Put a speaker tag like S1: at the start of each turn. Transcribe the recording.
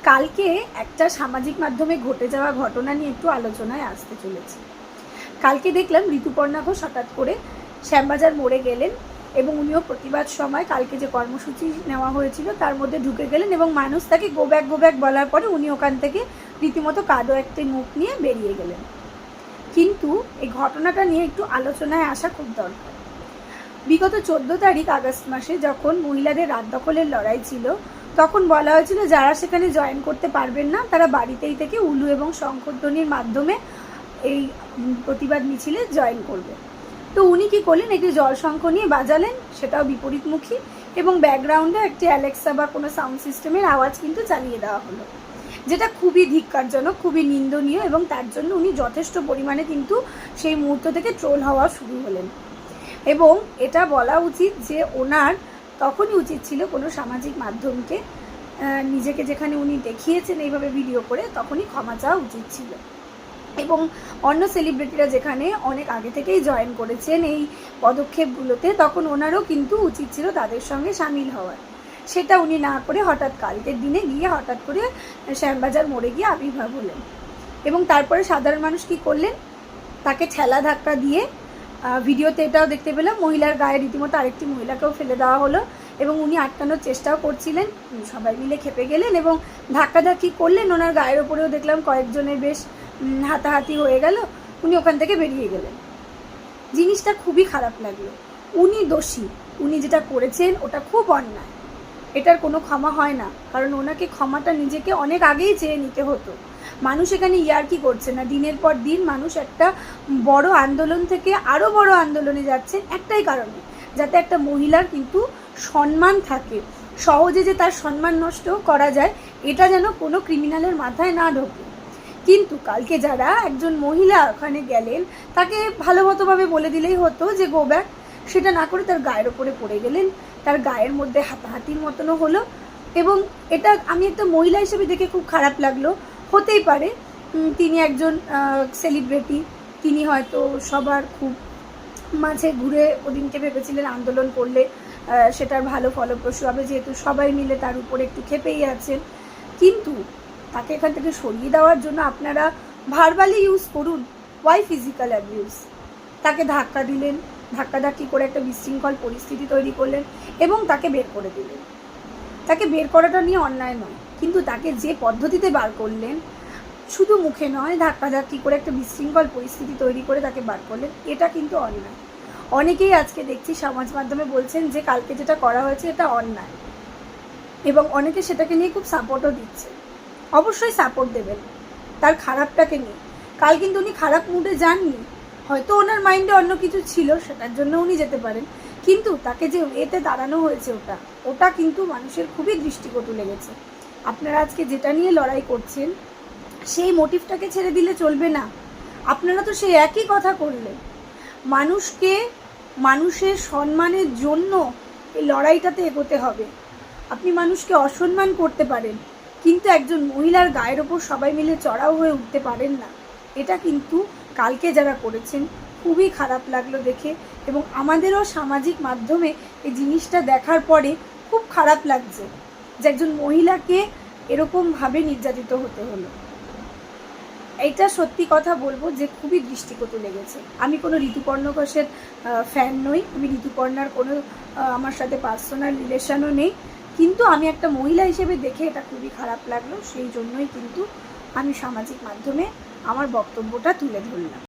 S1: কালকে একটা সামাজিক মাধ্যমে ঘটে যাওয়া ঘটনা নিয়ে একটু আলোচনায় আসতে চলেছে। কালকে দেখলাম ঋতুপর্ণা ঘোষ হঠাৎ করে শ্যামবাজার মোড়ে গেলেন এবং উনিও প্রতিবাদ সময় কালকে যে কর্মসূচি নেওয়া হয়েছিল তার মধ্যে ঢুকে গেলেন এবং মানুষ তাকে গো ব্যাক বলার পরে উনি ওখান থেকে রীতিমতো কাদো একটি মুখ নিয়ে বেরিয়ে গেলেন। কিন্তু এই ঘটনাটা নিয়ে একটু আলোচনায় আসা খুব দরকার। বিগত 14 তারিখ আগস্ট মাসে যখন মহিলাদের রাত দখলের লড়াই ছিল, তখন বলা হয়েছিল যারা সেখানে জয়েন করতে পারবেন না তারা বাড়িতেই থেকে উলু এবং শঙ্খধ্বনির মাধ্যমে এই প্রতিবাদ মিছিলে জয়েন করবে। তো উনি কী করলেন, একটি জলশঙ্খ নিয়ে বাজালেন, সেটাও বিপরীতমুখী, এবং ব্যাকগ্রাউন্ডে একটি অ্যালেক্সা বা কোনো সাউন্ড সিস্টেমের আওয়াজ কিন্তু চালিয়ে দেওয়া হলো, যেটা খুবই ধিক্কারজনক, খুবই নিন্দনীয়, এবং তার জন্য উনি যথেষ্ট পরিমাণে কিন্তু সেই মুহূর্ত থেকে ট্রোল হওয়া শুরু হলেন। এবং এটা বলা উচিত যে ওনার তখনই উচিত ছিল কোনো সামাজিক মাধ্যমকে নিজেকে যেখানে উনি দেখিয়েছেন এইভাবে ভিডিও করে তখনই ক্ষমা চাওয়া উচিত ছিল। এবং অন্য সেলিব্রিটিরা যেখানে অনেক আগে থেকেই জয়েন করেছেন এই পদক্ষেপগুলোতে, তখন ওনারও কিন্তু উচিত ছিল তাদের সঙ্গে সামিল হওয়ার। সেটা উনি না করে হঠাৎ কালকের দিনে গিয়ে হঠাৎ করে শ্যামবাজার মোড়ে গিয়ে আবির্ভাব হলেন। এবং তারপরে সাধারণ মানুষ কী করলেন, তাকে ঠেলা ধাক্কা দিয়ে, ভিডিওতে এটাও দেখতে পেলাম মহিলার গায়ে রীতিমতো আরেকটি মহিলাকেও ফেলে দেওয়া হলো এবং উনি আটকানোর চেষ্টাও করছিলেন। সবাই মিলে খেপে গেলেন এবং ধাক্কাধাক্কি করলেন, ওনার গায়ের ওপরেও দেখলাম কয়েকজনের বেশ হাতাহাতি হয়ে গেল, উনি ওখান থেকে বেরিয়ে গেলেন। জিনিসটা খুবই খারাপ লাগলো। উনি দোষী, উনি যেটা করেছেন ওটা খুব অন্যায়, এটার কোনো ক্ষমা হয় না, কারণ ওনাকে ক্ষমাটা নিজেকে অনেক আগেই চেয়ে নিতে হতো। মানুষ এখানে ইয়ার্কি করছে না, দিনের পর দিন মানুষ একটা বড় আন্দোলন থেকে আরও বড় আন্দোলনে যাচ্ছেন একটাই কারণে, যাতে একটা মহিলার কিন্তু সম্মান থাকে, সহজে যে তার সম্মান নষ্ট করা যায় এটা যেন কোনো ক্রিমিনালের মাথায় না ঢোকে। কিন্তু কালকে যারা একজন মহিলা ওখানে গেলেন তাকে ভালোমতোভাবে বলে দিলেই হতো যে গো ব্যাক, সেটা না করে তার গায়ের ওপরে পড়ে গেলেন, তার গায়ের মধ্যে হাতাহাতির মতনও হলো। এবং এটা আমি একটা মহিলা হিসেবে দেখে খুব খারাপ লাগলো। হতেই পারে তিনি একজন সেলিব্রিটি, তিনি হয়তো সবার খুব মাঝে ঘুরে ওদিনকে ভেবেছিলেন আন্দোলন করলে সেটার ভালো ফলপ্রসূ হবে, যেহেতু সবাই মিলে তার উপরে একটু ক্ষেপেই আছেন। কিন্তু তাকে এখান থেকে সরিয়ে দেওয়ার জন্য আপনারা ভার্বালি ইউজ করুন, ওয়াই ফিজিক্যাল অ্যাবিউজ? তাকে ধাক্কা দিলেন, ধাক্কাধাক্কি করে একটা বিশৃঙ্খল পরিস্থিতি তৈরি করলেন এবং তাকে বের করে দিলেন। তাকে বের করাটা নিয়ে অন্যায় নয়, কিন্তু তাকে যে পদ্ধতিতে বার করলেন, শুধু মুখে নয়, ধাক্কাধাক্কি করে একটা বিশৃঙ্খল পরিস্থিতি তৈরি করে তাকে বার করলেন, এটা কিন্তু অন্যায়। অনেকেই আজকে দেখছি সমাজ মাধ্যমে বলছেন যে কালকে যেটা করা হয়েছে এটা অন্যায়, এবং অনেকে সেটাকে নিয়ে খুব সাপোর্টও দিচ্ছে। অবশ্যই সাপোর্ট দেবেন তার খারাপটাকে নিয়ে। কাল কিন্তু উনি খারাপ মুডে যাননি, হয়তো ওনার মাইন্ডে অন্য কিছু ছিল, সেটার জন্য উনি যেতে পারেন, কিন্তু তাকে যে এতে দাঁড়ানো হয়েছে ওটা কিন্তু মানুষের খুবই দৃষ্টিকটু লেগেছে। আপনারা আজকে যেটা নিয়ে লড়াই করছেন সেই মোটিভটাকে ছেড়ে দিলে চলবে না। আপনারা তো সেই একই কথা করলেন, মানুষকে মানুষের সম্মানের জন্য এই লড়াইটাতে এগোতে হবে। আপনি মানুষকে অসম্মান করতে পারেন, কিন্তু একজন মহিলার গায়ের ওপর সবাই মিলে চড়াও হয়ে উঠতে পারেন না। এটা কিন্তু কালকে যারা করেছেন খুবই খারাপ লাগলো দেখে, এবং আমাদেরও সামাজিক মাধ্যমে এই জিনিসটা দেখার পরে খুব খারাপ লাগছে যে একজন মহিলাকে এরকমভাবে নির্যাতিত হতে হলো। এইটা সত্যি কথা বলবো যে খুবই দৃষ্টিকটু লেগেছে। আমি কোনো ঋতুপর্ণা ঘোষের ফ্যান নই, আমি ঋতুপর্ণার কোনো আমার সাথে পার্সোনাল রিলেশনও নেই, কিন্তু আমি একটা মহিলা হিসেবে দেখে এটা খুবই খারাপ লাগলো, সেই জন্যই কিন্তু আমি সামাজিক মাধ্যমে আমার বক্তব্যটা তুলে ধরলাম।